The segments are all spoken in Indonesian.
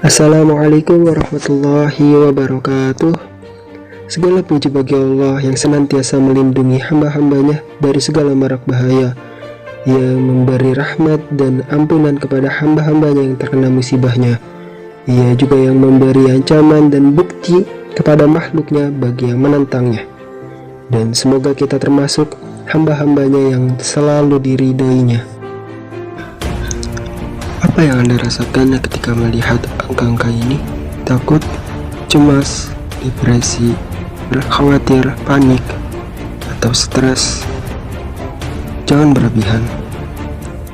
Assalamualaikum warahmatullahi wabarakatuh. Segala puji bagi Allah yang senantiasa melindungi hamba-hambanya dari segala marak bahaya, yang memberi rahmat dan ampunan kepada hamba-hambanya yang terkena musibahnya. Ia juga yang memberi ancaman dan bukti kepada makhluknya bagi yang menentangnya. Dan semoga kita termasuk hamba-hambanya yang selalu diridhoinya. Apa yang Anda rasakan ketika melihat angka-angka ini? Takut, cemas, depresi, khawatir, panik, atau stres? Jangan berlebihan,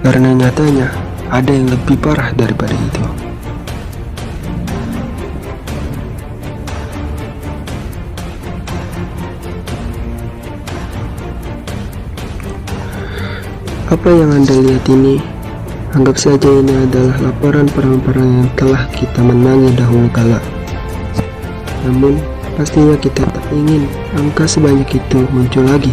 karena nyatanya ada yang lebih parah daripada itu. Apa yang Anda lihat ini, anggap saja ini adalah laporan perang-perang yang telah kita menangi dahulu kala. Namun, pastinya kita tak ingin angka sebanyak itu muncul lagi.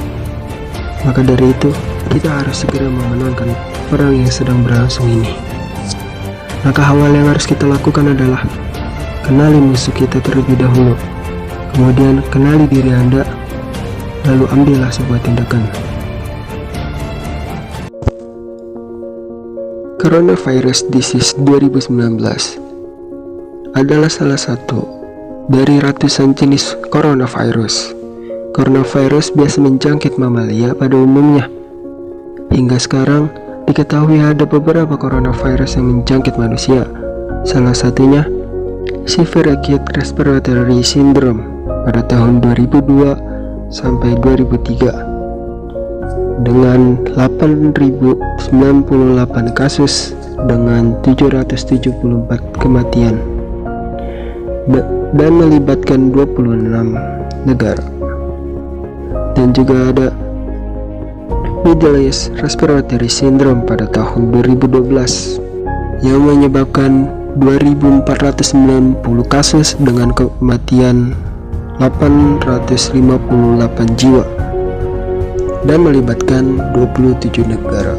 Maka dari itu, kita harus segera memenangkan perang yang sedang berlangsung ini. Langkah awal yang harus kita lakukan adalah kenali musuh kita terlebih dahulu. Kemudian kenali diri Anda, lalu ambillah sebuah tindakan. Coronavirus Disease 2019 adalah salah satu dari ratusan jenis coronavirus. Coronavirus biasa menjangkit mamalia pada umumnya. Hingga sekarang diketahui ada beberapa coronavirus yang menjangkit manusia. Salah satunya Severe Acute Respiratory Syndrome pada tahun 2002 sampai 2003. Dengan 8.098 kasus dengan 774 kematian dan melibatkan 26 negara. Dan juga ada Middle East Respiratory Syndrome pada tahun 2012 yang menyebabkan 2.490 kasus dengan kematian 858 jiwa dan melibatkan 27 negara.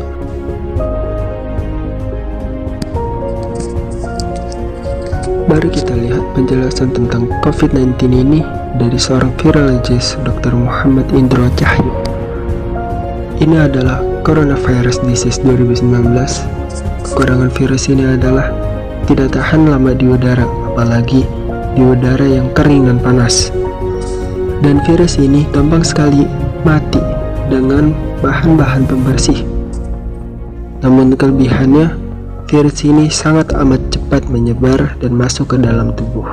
Mari kita lihat penjelasan tentang COVID-19 ini dari seorang virologis Dr. Muhammad Indro Cahyo. Ini adalah Coronavirus Disease 2019. Kekurangan virus ini adalah tidak tahan lama di udara, apalagi di udara yang kering dan panas. Dan virus ini gampang sekali mati dengan bahan-bahan pembersih. Namun kelebihannya, virus ini sangat amat cepat menyebar dan masuk ke dalam tubuh.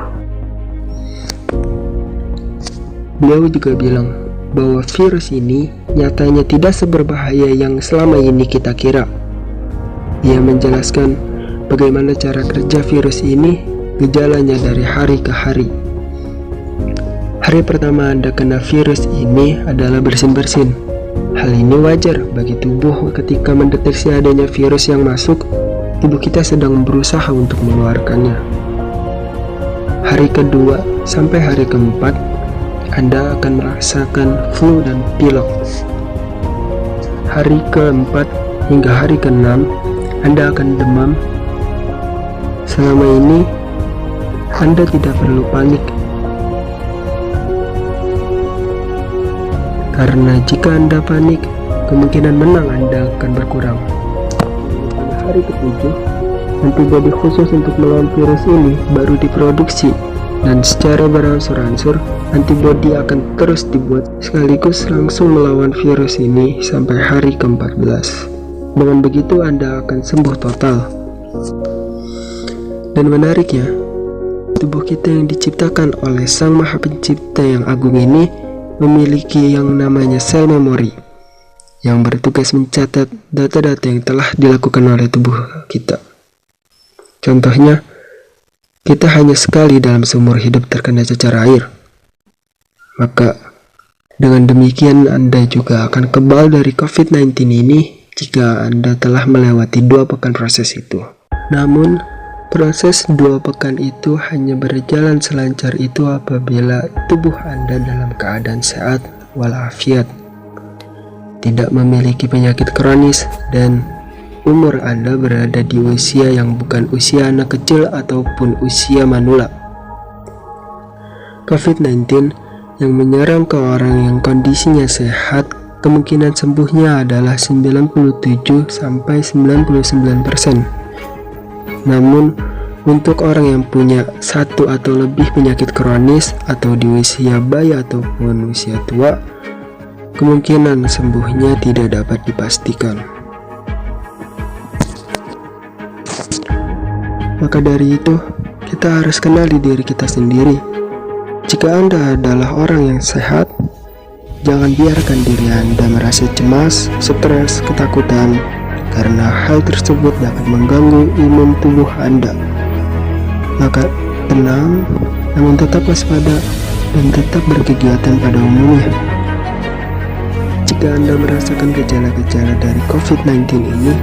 Beliau juga bilang bahwa virus ini nyatanya tidak seberbahaya yang selama ini kita kira. Ia menjelaskan bagaimana cara kerja virus ini, gejalanya dari hari ke hari. Hari pertama Anda kena virus ini adalah bersin-bersin. Hal ini wajar bagi tubuh ketika mendeteksi adanya virus yang masuk, tubuh kita sedang berusaha untuk mengeluarkannya. Hari kedua sampai hari keempat, Anda akan merasakan flu dan pilek. Hari keempat hingga hari keenam, Anda akan demam. Selama ini, Anda tidak perlu panik. Karena jika Anda panik, kemungkinan menang Anda akan berkurang. Pada hari ketujuh, antibodi khusus untuk melawan virus ini baru diproduksi, dan secara berangsur-angsur antibodi akan terus dibuat sekaligus langsung melawan virus ini sampai hari ke-14. Dengan begitu Anda akan sembuh total. Dan menariknya, tubuh kita yang diciptakan oleh Sang Maha Pencipta yang agung ini memiliki yang namanya sel memori yang bertugas mencatat data-data yang telah dilakukan oleh tubuh kita. Contohnya, kita hanya sekali dalam seumur hidup terkena cacar air. Maka, dengan demikian Anda juga akan kebal dari COVID-19 ini jika Anda telah melewati 2 pekan proses itu. Namun, proses 2 pekan itu hanya berjalan selancar itu apabila tubuh Anda dalam keadaan sehat walafiat, tidak memiliki penyakit kronis, dan umur Anda berada di usia yang bukan usia anak kecil ataupun usia manula. COVID-19 yang menyerang ke orang yang kondisinya sehat, kemungkinan sembuhnya adalah 97-99%. Namun, untuk orang yang punya satu atau lebih penyakit kronis atau di usia bayi ataupun usia tua, kemungkinan sembuhnya tidak dapat dipastikan. Maka dari itu, kita harus kenali diri kita sendiri. Jika Anda adalah orang yang sehat, jangan biarkan diri Anda merasa cemas, stres, ketakutan, karena hal tersebut dapat mengganggu imun tubuh Anda. Maka tenang, namun tetap waspada dan tetap berkegiatan pada umumnya. Jika Anda merasakan gejala-gejala dari COVID-19 ini,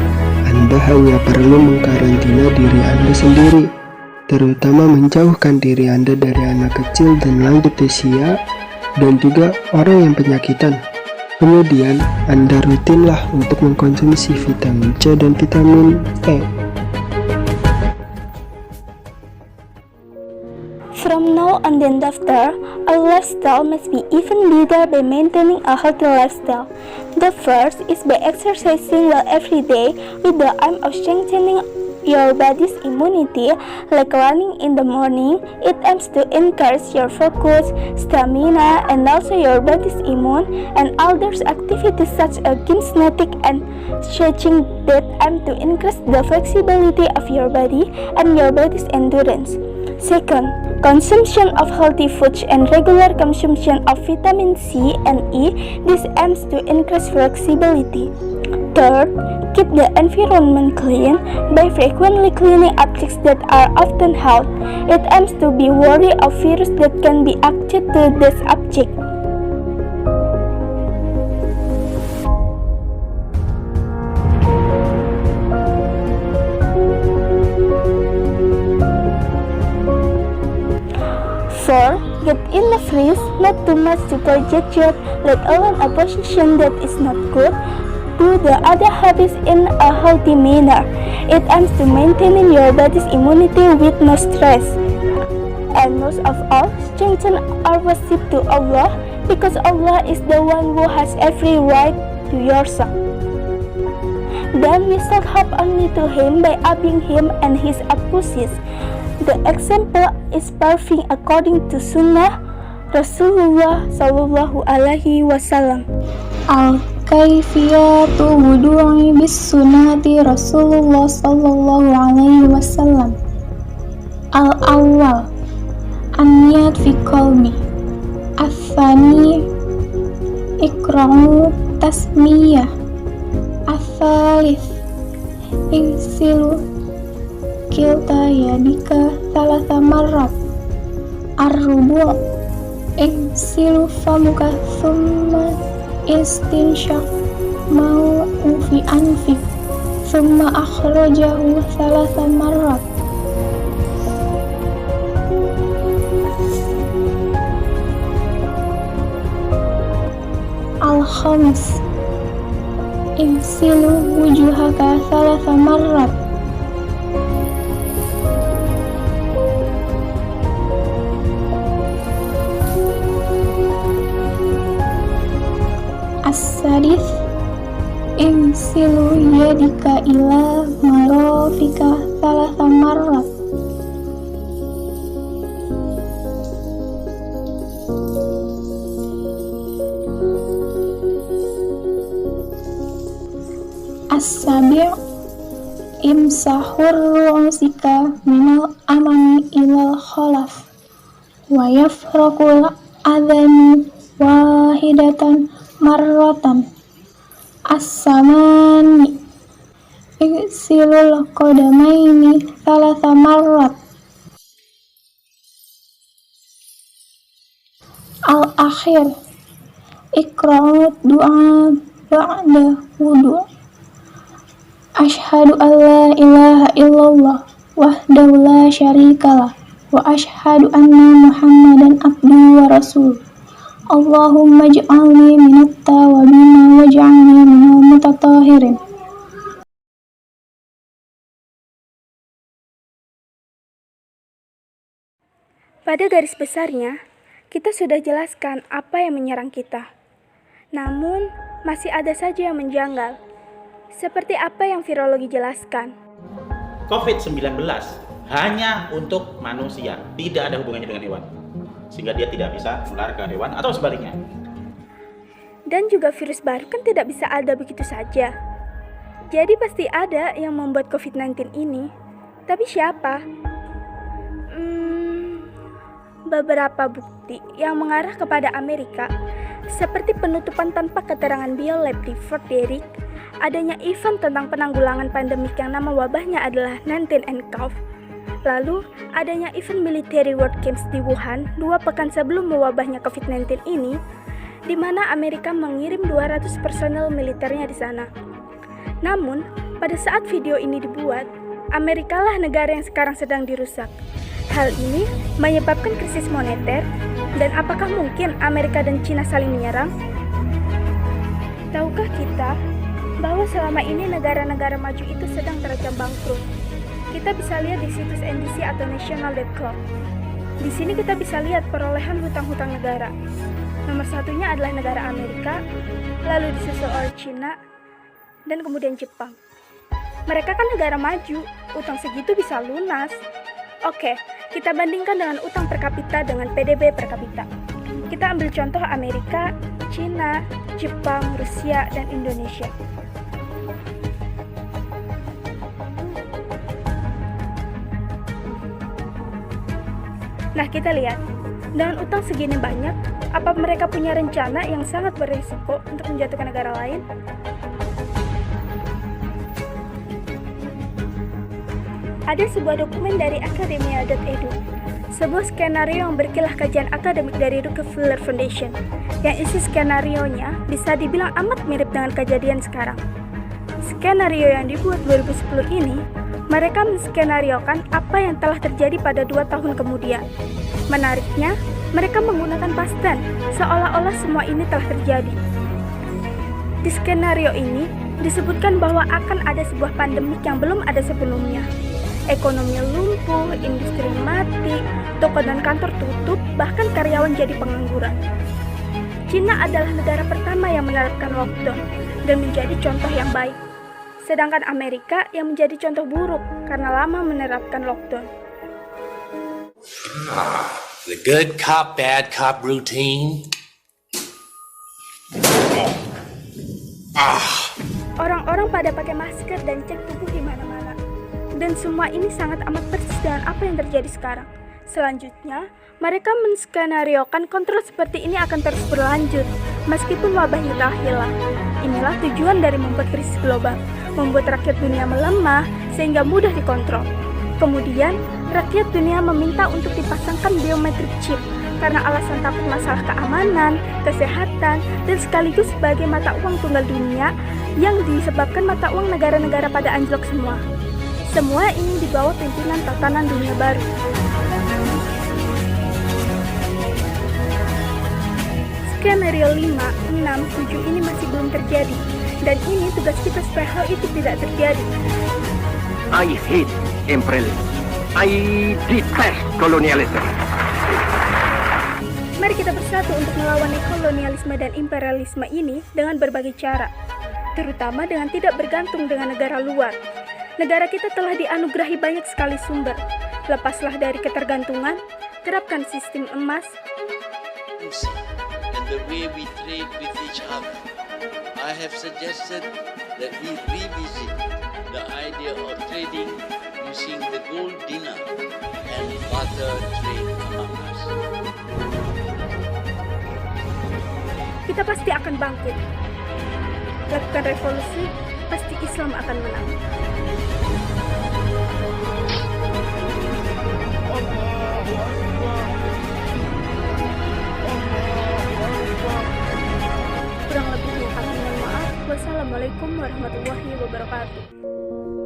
Anda hanya perlu mengkarantina diri Anda sendiri, terutama menjauhkan diri Anda dari anak kecil dan lanjut usia, dan juga orang yang penyakitan. Kemudian, Anda rutinlah untuk mengkonsumsi vitamin C dan vitamin E. From now on then after, our lifestyle must be even better by maintaining a healthy lifestyle. The first is by exercising well every day with the aim of strengthening your body's immunity, like running in the morning. It aims to encourage your focus, stamina, and also your body's immune and others activities such as gymnastics and stretching that aim to increase the flexibility of your body and your body's endurance. Second, consumption of healthy foods and regular consumption of vitamin C and E. This aims to increase flexibility. Third, keep the environment clean by frequently cleaning objects that are often held. It aims to be wary of virus that can be attracted to this object. Four, get in the freeze, not too much to project, let alone a position that is not good. Do the other habits in a healthy manner. It aims to maintaining your body's immunity with no stress. And most of all, strengthen our worship to Allah, because Allah is the one who has every right to your soul. Then we shall hope only to Him by obeying Him and His apostles. The example is perfect according to Sunnah Rasulullah Sallallahu Alaihi Wasallam. Al-Kaifiyatu wudu'i bis sunnati Rasulullah Sallallahu Alaihi Wasallam. Al-awwal an-niyat fi qalbi. Al-thani ikra'u tasmiyah. Al-thalith igsilu kilta yadika thalatha marrat. Ar-rubu' igsilu famuka thumma istinshaq ma'u fi anfik thumma akhrajahu thalatha marrat. Al-khamis igsilu wujuhaka thalatha marrat. As-sadis igsilu yadika ila marafika thalatha marrat. As-sabi' imsahur ru'usika minal amami ilal khalaf wa yafraqul adhani wahidatan marratan. As-samani igsilul qadamaini thalatha marrat. Al-akhir iqra'u du'a ba'da wudu'. Ashhadu an la ilaha illallah wahdahu la syarikalah wa ashhadu anna Muhammadan abduhu wa rasuluh. Allahumma ij'alni minat tawabin waj'alni minal mutatahhirin. garis besarnya, kita sudah jelaskan apa yang menyerang kita. Namun, masih ada saja yang menjanggal. Seperti apa yang virologi jelaskan. COVID-19 hanya untuk manusia, tidak ada hubungannya dengan hewan. Sehingga dia tidak bisa menular ke hewan atau sebaliknya. Dan juga virus baru kan tidak bisa ada begitu saja. Jadi pasti ada yang membuat COVID-19 ini. Tapi siapa? Beberapa bukti yang mengarah kepada Amerika, seperti penutupan tanpa keterangan biolab di Fort Detrick, adanya event tentang penanggulangan pandemik yang nama wabahnya adalah 19nCoV, lalu adanya event military world games di Wuhan 2 pekan sebelum mewabahnya COVID-19 ini, di mana Amerika mengirim 200 personel militernya di sana. Namun, pada saat video ini dibuat, Amerika lah negara yang sekarang sedang dirusak. Hal ini menyebabkan krisis moneter, dan apakah mungkin Amerika dan China saling menyerang? Tahukah kita bahwa selama ini negara-negara maju itu sedang terancam bangkrut? Kita bisa lihat di situs NDC atau National Debt Clock. Di sini kita bisa lihat perolehan hutang-hutang negara. Nomor satunya adalah negara Amerika, lalu disusul oleh China, dan kemudian Jepang. Mereka kan negara maju, utang segitu bisa lunas. Oke, kita bandingkan dengan utang per kapita dengan PDB per kapita. Kita ambil contoh Amerika, China, Jepang, Rusia, dan Indonesia. Nah, kita lihat, dengan utang segini banyak, apa mereka punya rencana yang sangat berisiko untuk menjatuhkan negara lain? Ada sebuah dokumen dari academia.edu, sebuah skenario yang berkilah kajian akademik dari Rockefeller Foundation, yang isi skenarionya bisa dibilang amat mirip dengan kejadian sekarang. Skenario yang dibuat 2010 ini, mereka menskenariokan apa yang telah terjadi pada 2 tahun kemudian. Menariknya, mereka menggunakan past tense, seolah-olah semua ini telah terjadi. Di skenario ini, disebutkan bahwa akan ada sebuah pandemik yang belum ada sebelumnya. Ekonomi lumpuh, industri mati, toko dan kantor tutup, bahkan karyawan jadi pengangguran. China adalah negara pertama yang menerapkan lockdown dan menjadi contoh yang baik. Sedangkan Amerika yang menjadi contoh buruk karena lama menerapkan lockdown. The good cop, bad cop routine. Orang-orang pada pakai masker dan cek tubuh di mana-mana. Dan semua ini sangat amat persis dengan apa yang terjadi sekarang. Selanjutnya, mereka menskenariokan kontrol seperti ini akan terus berlanjut, meskipun wabahnya telah hilang. Inilah tujuan dari membuat krisis global, membuat rakyat dunia melemah sehingga mudah dikontrol. Kemudian, rakyat dunia meminta untuk dipasangkan biometric chip karena alasan takut masalah keamanan, kesehatan, dan sekaligus sebagai mata uang tunggal dunia yang disebabkan mata uang negara-negara pada anjlok semua. Semua ini di bawah pimpinan tatanan dunia baru. Skenario 5, 6, 7 ini masih belum terjadi, dan ini tugas kita supaya hal itu tidak terjadi. I hate imperialism. I detest colonialism. Mari kita bersatu untuk melawan kolonialisme dan imperialisme ini dengan berbagai cara, terutama dengan tidak bergantung dengan negara luar. Negara kita telah dianugerahi banyak sekali sumber. Lepaslah dari ketergantungan, terapkan sistem emas. And the way we trade with each other. I have suggested that we revisit the idea of trading using the gold dinar and barter trade among us. Kita pasti akan bangkit. Lakukan revolusi, pasti Islam akan menang. Kurang lebihnya kami mohon maaf. Wassalamualaikum warahmatullahi wabarakatuh.